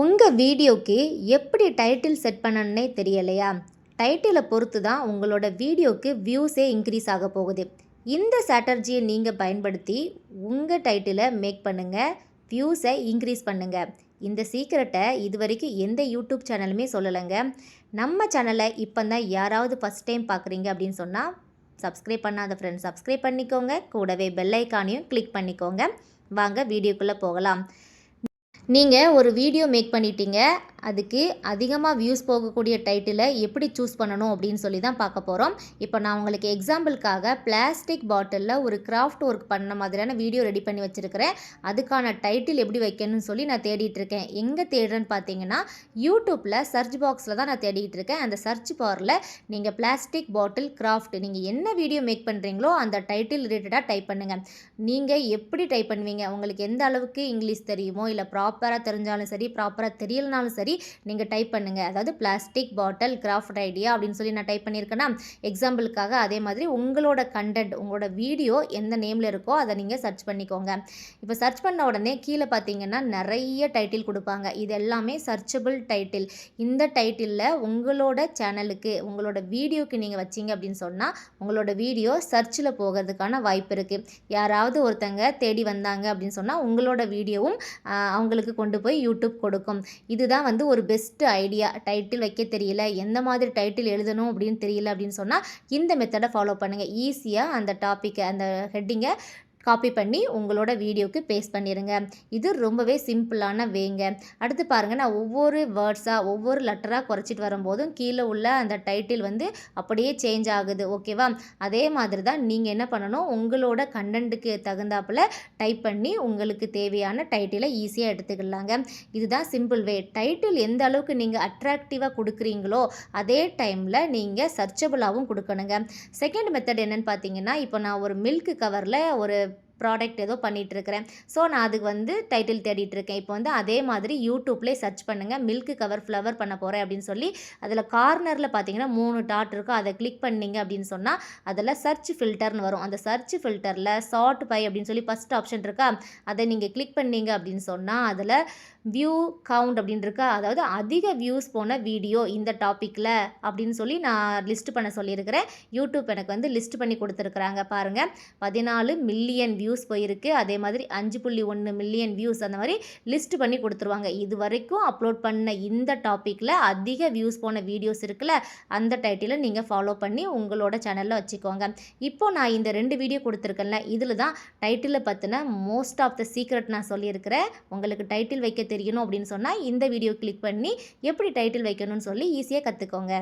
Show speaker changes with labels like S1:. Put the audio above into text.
S1: உங்கள் வீடியோக்கு எப்படி டைட்டில் செட் பண்ணணுன்னே தெரியலையா? டைட்டிலை பொறுத்து தான் உங்களோட வீடியோக்கு வியூஸே இன்க்ரீஸ் ஆக போகுது. இந்த ஸ்ட்ராட்டஜியை நீங்கள் பயன்படுத்தி உங்கள் டைட்டிலை மேக் பண்ணுங்கள், வியூஸை இன்க்ரீஸ் பண்ணுங்கள். இந்த சீக்ரெட்டை இது வரைக்கும் எந்த யூடியூப் சேனலுமே சொல்லலைங்க. நம்ம சேனலை இப்போ தான் யாராவது ஃபஸ்ட் டைம் பார்க்குறீங்க அப்படின்னு சொன்னால் சப்ஸ்கிரைப் பண்ணாத ஃப்ரெண்ட்ஸ் சப்ஸ்கிரைப் பண்ணிக்கோங்க. கூடவே பெல் ஐக்கானையும் கிளிக் பண்ணிக்கோங்க. வாங்க வீடியோக்குள்ளே போகலாம். நீங்கள் ஒரு வீடியோ மேக் பண்ணிட்டீங்க, அதுக்கு அதிகமாக வியூஸ் போகக்கூடிய டைட்டிலை எப்படி சூஸ் பண்ணணும் அப்படின்னு சொல்லி தான் பார்க்க போகிறோம். இப்போ நான் உங்களுக்கு எக்ஸாம்பிளுக்காக பிளாஸ்டிக் பாட்டிலில் ஒரு கிராஃப்ட் ஒர்க் பண்ண மாதிரியான வீடியோ ரெடி பண்ணி வச்சுருக்கிறேன். அதுக்கான டைட்டில் எப்படி வைக்கணும்னு சொல்லி நான் தேடிட்டு இருக்கேன். எங்கே தேடுறேன்னு பார்த்தீங்கன்னா யூடியூப்பில் சர்ச் பாக்ஸில் தான் நான் தேடிட்டு இருக்கேன். அந்த சர்ச் பாரில் நீங்கள் பிளாஸ்டிக் பாட்டில் கிராஃப்ட் நீங்கள் என்ன வீடியோ மேக் பண்ணுறீங்களோ அந்த டைட்டில் ரிலேட்டடாக டைப் பண்ணுங்கள். நீங்கள் எப்படி டைப் பண்ணுவீங்க, உங்களுக்கு எந்த அளவுக்கு இங்கிலீஷ் தெரியுமோ இல்லை ப்ராப்பராக தெரிஞ்சாலும் சரி ப்ராப்பராக தெரியலனாலும் சரி நீங்கள் டைப் பண்ணுங்கள். அதாவது பிளாஸ்டிக் பாட்டில் கிராஃப்ட் ஐடியா அப்படின்னு சொல்லி நான் டைப் பண்ணியிருக்கேன்னா எக்ஸாம்பிளுக்காக அதே மாதிரி உங்களோட கண்டென்ட் உங்களோட வீடியோ எந்த நேமில் இருக்கோ அதை நீங்கள் சர்ச் பண்ணிக்கோங்க. இப்போ சர்ச் பண்ண உடனே கீழே பார்த்தீங்கன்னா நிறைய டைட்டில் கொடுப்பாங்க. இது எல்லாமே சர்ச்சபிள் டைட்டில். இந்த டைட்டிலில் உங்களோட சேனலுக்கு உங்களோட வீடியோக்கு நீங்கள் வச்சிங்க அப்படின்னு சொன்னால் உங்களோட வீடியோ சர்ச்சில் போகிறதுக்கான வாய்ப்பு இருக்குது. யாராவது ஒருத்தங்க தேடி வந்தாங்க அப்படின்னு சொன்னால் உங்களோட வீடியோவும் அவங்களுக்கு கொண்டு போய் யூடியூப் கொடுக்கும். இதுதான் ஒரு பெஸ்ட் ஐடியா. டைட்டில் வைக்க தெரியல, எந்த மாதிரி டைட்டில் எழுதணும் அப்படின்னு தெரியல அப்படின்னு சொன்னால் இந்த மெத்தடை ஃபாலோ பண்ணுங்கள். ஈஸியாக அந்த டாப்பிக்கை அந்த ஹெட்டிங்கை காப்பி பண்ணி உங்களோட வீடியோக்கு பேஸ்ட் பண்ணிடுங்க. இது ரொம்பவே சிம்பிளான வேங்க. அடுத்து பாருங்கள், நான் ஒவ்வொரு வேர்ட்ஸாக ஒவ்வொரு லெட்டராக குறைச்சிட்டு வரும்போதும் கீழே உள்ள அந்த டைட்டில் அப்படியே சேஞ்ச் ஆகுது. ஓகேவா? அதே மாதிரி தான் நீங்கள் என்ன பண்ணணும், உங்களோட கண்டென்ட்டுக்கு தகுந்தாப்பில் டைப் பண்ணி உங்களுக்கு தேவையான டைட்டிலை ஈஸியாக எடுத்துக்கலாங்க. இதுதான் சிம்பிள் வே. டைட்டில் எந்த அளவுக்கு நீங்கள் அட்ராக்டிவாக கொடுக்குறீங்களோ அதே டைமில் நீங்கள் சர்ச்சபிளாகவும் கொடுக்கணுங்க. செகண்ட் மெத்தட் என்னென்னு பார்த்தீங்கன்னா, இப்போ நான் ஒரு மில்க் கவரில் ஒரு ப்ராடக்ட் ஏதோ பண்ணிகிட்ருக்கிறேன். ஸோ நான் அதுக்கு டைட்டில் தேடிட்டுருக்கேன். இப்போ அதே மாதிரி யூடியூப்லேயே சர்ச் பண்ணுங்கள். மில்க் கவர் ஃப்ளவர் பண்ண போகிறேன் அப்படின்னு சொல்லி அதில் கார்னரில் பார்த்தீங்கன்னா 3 டாட் இருக்கும். அதை கிளிக் பண்ணிங்க அப்படின்னு சொன்னால் அதில் சர்ச் ஃபில்டர்னு வரும். அந்த சர்ச் ஃபில்டரில் சார்ட் பை அப்படின்னு சொல்லி ஃபஸ்ட் ஆப்ஷன் இருக்கா, அதை நீங்கள் கிளிக் பண்ணிங்க அப்படின்னு சொன்னால் அதில் வியூ கவுண்ட் அப்படின்னு இருக்கா, அதாவது அதிக வியூஸ் போன வீடியோ இந்த டாப்பிக்கில் அப்படின்னு சொல்லி நான் லிஸ்ட் பண்ண சொல்லியிருக்கிறேன். யூடியூப் எனக்கு லிஸ்ட் பண்ணி கொடுத்துருக்குறாங்க. பாருங்கள், 14 மில்லியன் வியூஸ் போயிருக்கு. அதே மாதிரி 5.1 மில்லியன் வியூஸ் அந்த மாதிரி லிஸ்ட் பண்ணி கொடுத்துருவாங்க. இது வரைக்கும் அப்லோட் பண்ண இந்த டாப்பிக்கில் அதிக வியூஸ் போன வீடியோஸ் இருக்குல்ல, அந்த டைட்டிலை நீங்கள் ஃபாலோ பண்ணி உங்களோட சேனலில் வச்சுக்கோங்க. இப்போது நான் இந்த 2 வீடியோ கொடுத்துருக்கேன்ல, இதில் தான் டைட்டிலை பற்றின மோஸ்ட் ஆஃப் த சீக்ரெட் நான் சொல்லியிருக்கிறேன். உங்களுக்கு டைட்டில் வைக்க தெரியணும் அப்படின்னு சொன்னால் இந்த வீடியோ கிளிக் பண்ணி எப்படி டைட்டில் வைக்கணும்னு சொல்லி ஈஸியாக கற்றுக்கோங்க.